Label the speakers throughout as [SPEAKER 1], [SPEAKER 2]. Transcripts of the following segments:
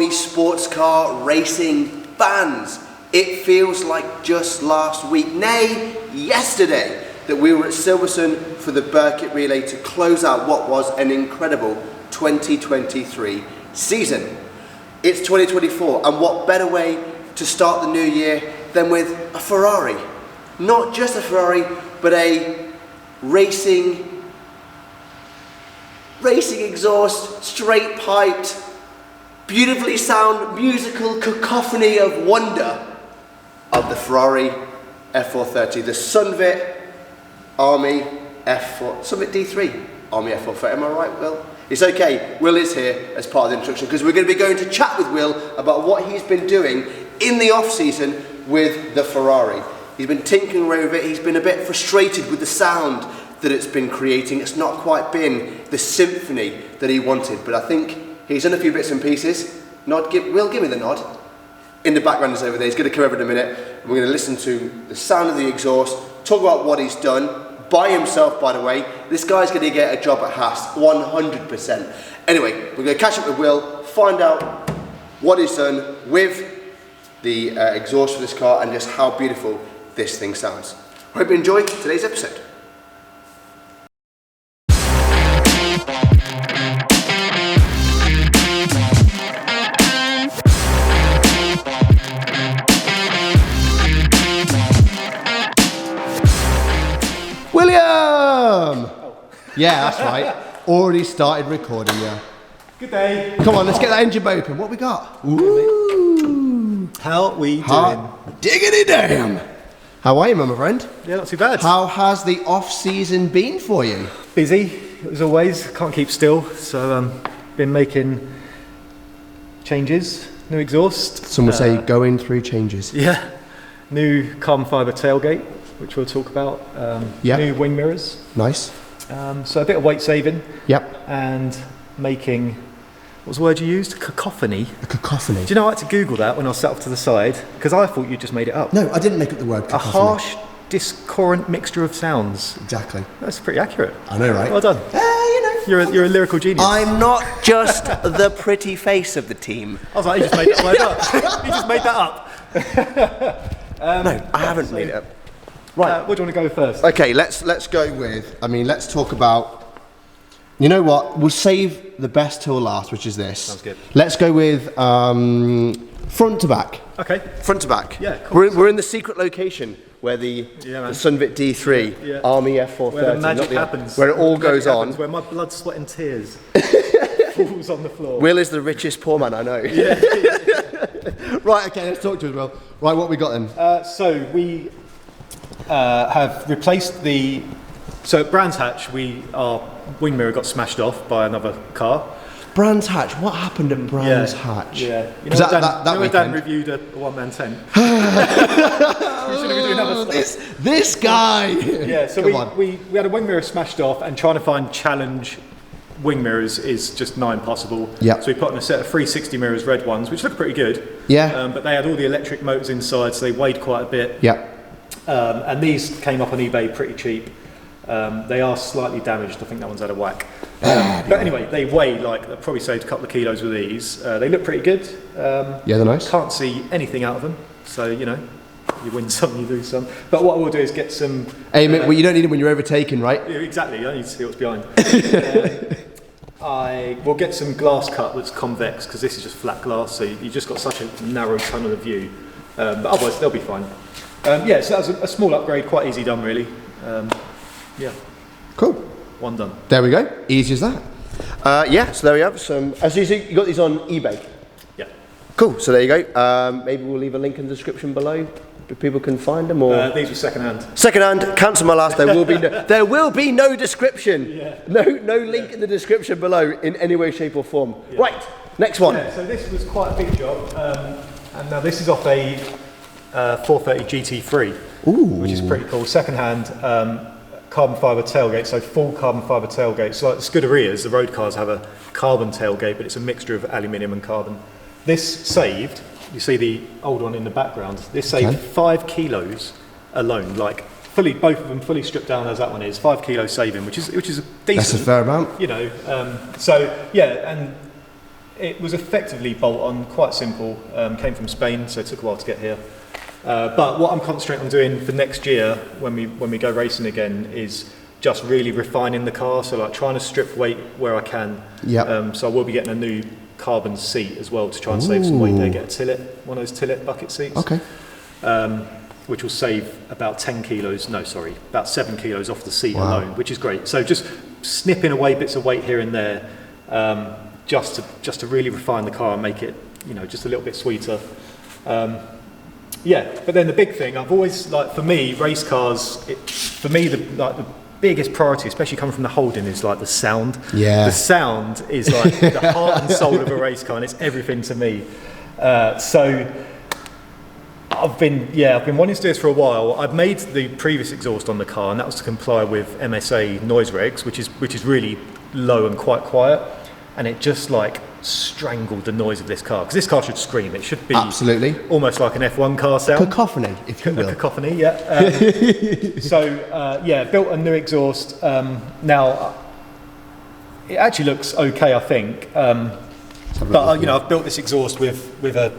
[SPEAKER 1] Army sports car racing fans. It feels like just last week, nay, yesterday, that we were at Silverstone for the Burkitt Relay to close out what was an incredible 2023 season. It's 2024, and what better way to start the new year than with a Ferrari. Not just a Ferrari, but a racing exhaust, straight piped, beautifully sound musical cacophony of wonder of the Ferrari F430, the SunVit-D3 Army F430. Am I right, Will? It's okay, Will is here as part of the introduction because we're going to be going to chat with Will about what he's been doing in the off-season with the Ferrari. He's been tinkering away with it, he's been a bit frustrated with the sound that it's been creating. It's not quite been the symphony that he wanted, but I think he's done a few bits and pieces. Will, give me the nod. In the background is over there, he's going to come over in a minute. And we're going to listen to the sound of the exhaust, talk about what he's done, by himself, by the way. This guy's going to get a job at Haas, 100%. Anyway, we're going to catch up with Will, find out what he's done with the exhaust for this car and just how beautiful this thing sounds. I hope you enjoy today's episode. William! Yeah, that's right. Already started recording, yeah.
[SPEAKER 2] Good day.
[SPEAKER 1] Come on, let's get that engine bay open. What we got? Ooh.
[SPEAKER 2] How we doing?
[SPEAKER 1] Diggity damn. How are you, my friend?
[SPEAKER 2] Yeah, not too bad.
[SPEAKER 1] How has the off-season been for you?
[SPEAKER 2] Busy, as always. Can't keep still. So been making changes. New exhaust.
[SPEAKER 1] Some would say going through changes.
[SPEAKER 2] Yeah. New carbon fibre tailgate, which we'll talk about.
[SPEAKER 1] Yep.
[SPEAKER 2] New wing mirrors.
[SPEAKER 1] Nice.
[SPEAKER 2] So a bit of weight saving.
[SPEAKER 1] Yep.
[SPEAKER 2] And making, what was the word you used? Cacophony.
[SPEAKER 1] A cacophony.
[SPEAKER 2] Do you know I had to Google that when I sat off to the side? Because I thought you just made it up.
[SPEAKER 1] No, I didn't make up the word cacophony.
[SPEAKER 2] A harsh, discordant mixture of sounds.
[SPEAKER 1] Exactly.
[SPEAKER 2] That's pretty accurate.
[SPEAKER 1] I know, right?
[SPEAKER 2] Well done. You're a lyrical genius.
[SPEAKER 1] I'm not just the pretty face of the team.
[SPEAKER 2] I was like, you just made that word up. You just made that up.
[SPEAKER 1] No, I haven't made it up. Right.
[SPEAKER 2] What do you want to go first?
[SPEAKER 1] Okay, let's go with, let's talk about, you know what, we'll save the best till last, which is this.
[SPEAKER 2] Sounds good.
[SPEAKER 1] Let's go with front to back.
[SPEAKER 2] Okay.
[SPEAKER 1] Front to back.
[SPEAKER 2] Yeah, cool.
[SPEAKER 1] We're in the secret location where the SunVit-D3 Army F430,
[SPEAKER 2] where the magic happens.
[SPEAKER 1] where it all goes on.
[SPEAKER 2] Where my blood, sweat and tears falls on the floor.
[SPEAKER 1] Will is the richest poor man I know.
[SPEAKER 2] Yeah.
[SPEAKER 1] Right, okay, let's talk to us, Will. Right, what we got then?
[SPEAKER 2] So we have replaced so at Brands Hatch, our wing mirror got smashed off by another car.
[SPEAKER 1] Brands Hatch, what happened at Brands Hatch?
[SPEAKER 2] Yeah, you
[SPEAKER 1] know
[SPEAKER 2] that Dan reviewed a one-man tent. We should have been doing other stuff.
[SPEAKER 1] This guy!
[SPEAKER 2] Yeah, so we had a wing mirror smashed off, and trying to find challenge wing mirrors is just nigh impossible.
[SPEAKER 1] Yeah.
[SPEAKER 2] So we put on a set of 360 mirrors, red ones, which look pretty good.
[SPEAKER 1] Yeah.
[SPEAKER 2] But they had all the electric motors inside, so they weighed quite a bit.
[SPEAKER 1] Yeah.
[SPEAKER 2] And these came up on eBay pretty cheap. They are slightly damaged. I think that one's had a whack. But anyway, they weigh I probably saved a couple of kilos with these. They look pretty good.
[SPEAKER 1] Yeah, they're nice.
[SPEAKER 2] Can't see anything out of them. So, you win some, you lose some. But what we'll do is get some...
[SPEAKER 1] Hey, well, you don't need them when you're overtaken, right?
[SPEAKER 2] Yeah, exactly. You don't need to see what's behind. We'll get some glass cut that's convex, because this is just flat glass, so you've just got such a narrow tunnel of view. But otherwise, they'll be fine. So that was a small upgrade, quite easy done, really. Yeah.
[SPEAKER 1] Cool.
[SPEAKER 2] One done.
[SPEAKER 1] There we go. Easy as that. So there we have some. As you see, you got these on eBay.
[SPEAKER 2] Yeah.
[SPEAKER 1] Cool. So there you go. Maybe we'll leave a link in the description below, if people can find them. Or
[SPEAKER 2] these were second hand.
[SPEAKER 1] Second hand. Cancel my last. There will be no description.
[SPEAKER 2] Yeah.
[SPEAKER 1] No link in the description below in any way, shape, or form. Yeah. Right. Next one.
[SPEAKER 2] Yeah. So this was quite a big job, and now this is off a 430 GT3, which is pretty cool. Second hand. Carbon fibre tailgate, so full carbon fibre tailgate. So like the Scuderias, the road cars have a carbon tailgate, but it's a mixture of aluminium and carbon. This saved, you see the old one in the background, this saved 5 kilos alone, both of them fully stripped down as that one is, 5 kilos saving, which is a decent.
[SPEAKER 1] That's a fair amount.
[SPEAKER 2] And It was effectively bolt-on, quite simple. Came from Spain, so it took a while to get here. But what I'm concentrating on doing for next year, when we go racing again, is just really refining the car. So like trying to strip weight where I can.
[SPEAKER 1] Yeah.
[SPEAKER 2] So I will be getting a new carbon seat as well to try and save some weight there. Get a tillet, one of those tillet bucket seats.
[SPEAKER 1] Okay.
[SPEAKER 2] Which will save about 10 kilos. No, sorry, about 7 kilos off the seat alone, which is great. So just snipping away bits of weight here and there. Just to really refine the car and make it, just a little bit sweeter. But then the big thing, I've always, for me, race cars, the biggest priority, especially coming from the Holden, is like the sound.
[SPEAKER 1] Yeah.
[SPEAKER 2] The sound is like the heart and soul of a race car, and it's everything to me. So I've been wanting to do this for a while. I've made the previous exhaust on the car, and that was to comply with MSA noise regs, which is really low and quite quiet. And it just strangled the noise of this car, because this car should scream. It should be
[SPEAKER 1] absolutely
[SPEAKER 2] almost like an F1 car sound.
[SPEAKER 1] Cacophony, if you will.
[SPEAKER 2] A cacophony, yeah. Built a new exhaust. Now it actually looks okay, I think. I've built this exhaust with a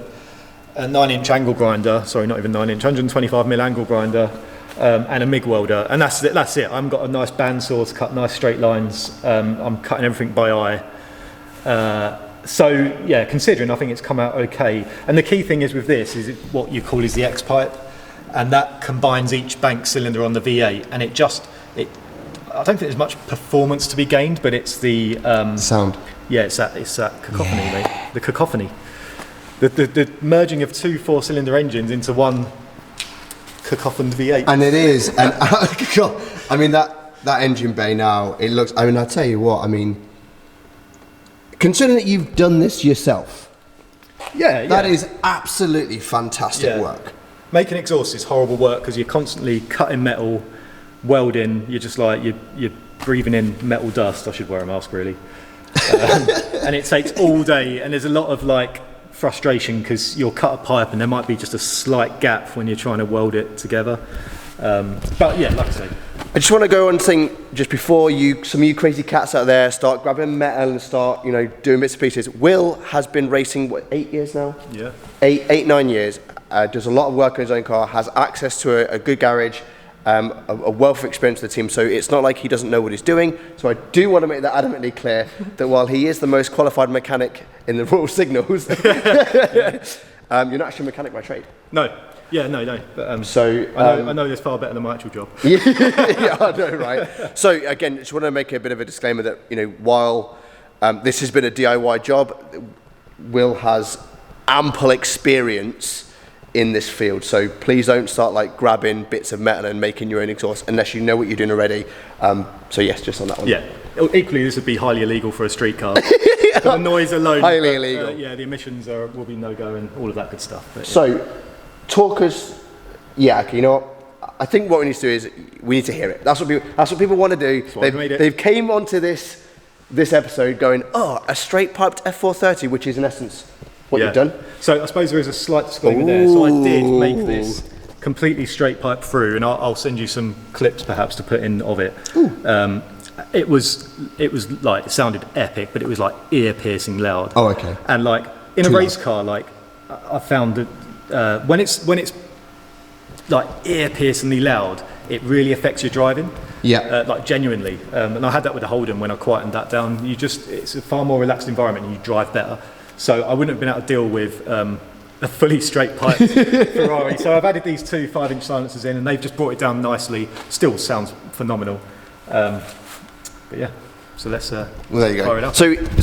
[SPEAKER 2] 9-inch angle grinder. Sorry, not even 9-inch, 125mm angle grinder. And a MIG welder, and that's it. I've got a nice bandsaw to cut nice straight lines. I'm cutting everything by eye. Considering, I think it's come out okay. And the key thing is with this is what you call is the X pipe, and that combines each bank cylinder on the V8, and I don't think there's much performance to be gained, but it's the
[SPEAKER 1] sound.
[SPEAKER 2] Yeah, it's that cacophony, mate. The cacophony, the merging of two 4-cylinder engines into one cacophoned V8.
[SPEAKER 1] And it is, and I mean that engine bay now. It looks. I mean, I tell you what. I mean. Considering that you've done this yourself, that is absolutely fantastic work.
[SPEAKER 2] Making exhaust is horrible work because you're constantly cutting metal, welding. You're just you're breathing in metal dust. I should wear a mask really. And it takes all day, and there's a lot of frustration because you'll cut a pipe and there might be just a slight gap when you're trying to weld it together. Like I say.
[SPEAKER 1] I just want to go on saying, just before some of you crazy cats out there start grabbing metal and start, doing bits and pieces. Will has been racing, 8 years now?
[SPEAKER 2] Yeah.
[SPEAKER 1] 9 years. Does a lot of work on his own car, has access to a good garage, a wealth of experience with the team, so it's not like he doesn't know what he's doing. So I do want to make that adamantly clear that while he is the most qualified mechanic in the Royal Signals, you're not actually a mechanic by trade.
[SPEAKER 2] No. Yeah, no. But, I know this far better than my actual job.
[SPEAKER 1] Yeah, I know, right? So again, just want to make a bit of a disclaimer that while this has been a DIY job, Will has ample experience in this field. So please don't start grabbing bits of metal and making your own exhaust unless you know what you're doing already. So yes, just on that one.
[SPEAKER 2] Yeah. Equally, this would be highly illegal for a street car. The noise alone.
[SPEAKER 1] Highly illegal.
[SPEAKER 2] The emissions will be no go and all of that good stuff. But,
[SPEAKER 1] talk us, okay, you know what? I think what we need to do is we need to hear it. That's what people want to do. They've came onto this episode going, a straight piped F430, which is in essence what you've done.
[SPEAKER 2] So I suppose there is a slight disclaimer there. So I did make this completely straight pipe through, and I'll send you some clips perhaps to put in of it. It was sounded epic, but it was ear piercing loud.
[SPEAKER 1] Oh, okay.
[SPEAKER 2] And in a race car, I found that when it's ear piercingly loud, it really affects your driving. Yeah. Genuinely. And I had that with the Holden when I quietened that down. It's a far more relaxed environment and you drive better. So I wouldn't have been able to deal with a fully straight pipe Ferrari. So I've added these two 5-inch silencers in, and they've just brought it down nicely. Still sounds phenomenal. But yeah, so let's
[SPEAKER 1] well, there you
[SPEAKER 2] fire
[SPEAKER 1] go.
[SPEAKER 2] it up.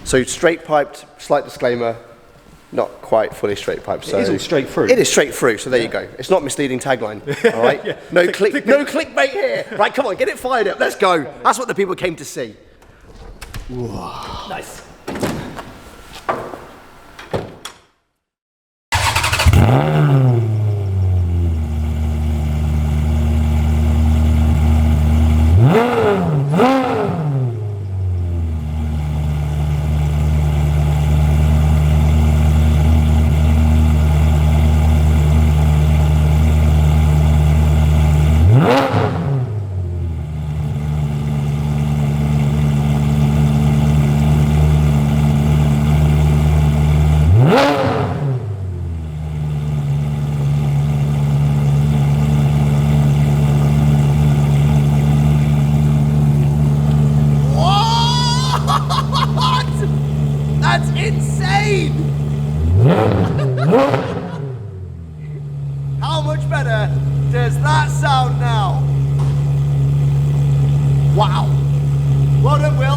[SPEAKER 1] So straight piped, slight disclaimer, not quite fully straight piped. So
[SPEAKER 2] it is all straight through.
[SPEAKER 1] It is straight through, so there you go. It's not misleading tagline, all right? No clickbait here. Right, come on, get it fired up, let's go. That's what the people came to see.
[SPEAKER 2] Whoa. Nice.
[SPEAKER 1] Wow. Well done, Will.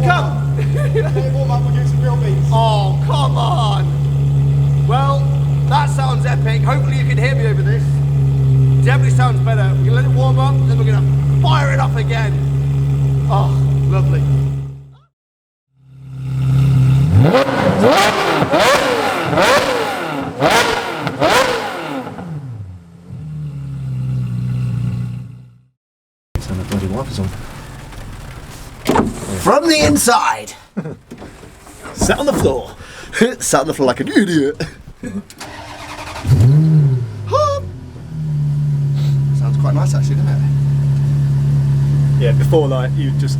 [SPEAKER 1] Come.
[SPEAKER 2] Warm up, we'll do some real beats.
[SPEAKER 1] Oh, come on. Well, that sounds epic. Hopefully you can hear me over this. Definitely sounds better. We're gonna let it warm up, then we're gonna fire it up again. Oh, lovely.
[SPEAKER 2] Turn the bloody wipers on.
[SPEAKER 1] From the inside.
[SPEAKER 2] Sat on the floor.
[SPEAKER 1] Sat on the floor like an idiot. Sounds quite nice actually, doesn't it?
[SPEAKER 2] Yeah, before like you just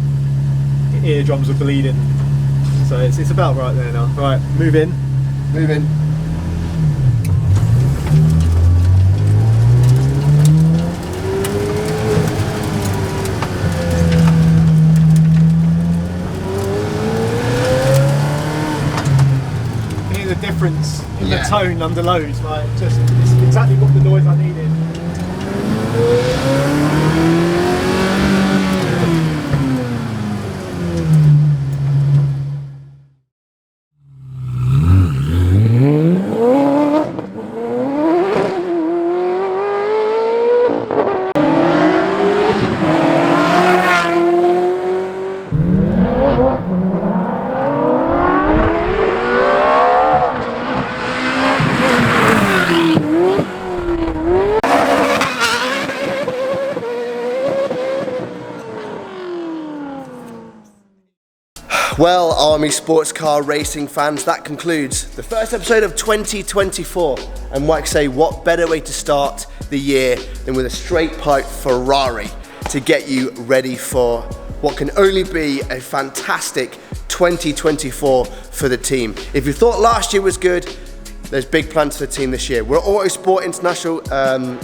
[SPEAKER 2] eardrums were bleeding. So it's about right there now. Right, move in.
[SPEAKER 1] Move in.
[SPEAKER 2] Hear the difference in the tone under loads, like just it's exactly what the noise I needed.
[SPEAKER 1] Well, Army sports car racing fans, that concludes the first episode of 2024. And like I say, what better way to start the year than with a straight pipe Ferrari to get you ready for what can only be a fantastic 2024 for the team. If you thought last year was good, there's big plans for the team this year. We're at Autosport International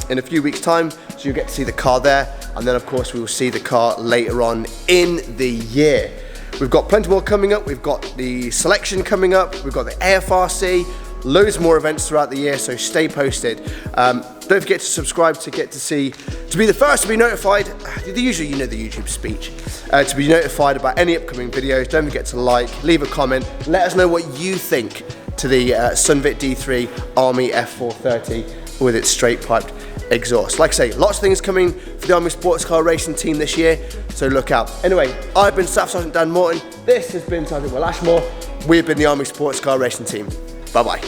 [SPEAKER 1] in a few weeks' time, so you'll get to see the car there. And then of course we will see the car later on in the year. We've got plenty more coming up. We've got the selection coming up. We've got the AFRC, loads more events throughout the year, so stay posted. Don't forget to subscribe to get to see, to be the first to be notified, usually you know the YouTube speech, to be notified about any upcoming videos. Don't forget to like, leave a comment, let us know what you think to the SunVit-D3 Army F430 with its straight piped exhaust. Like I say, lots of things coming for the Army Sports Car Racing team this year, so look out. Anyway, I've been Staff Sergeant Dan Morton, this has been Sergeant Will Ashmore, we've been the Army Sports Car Racing team. Bye bye.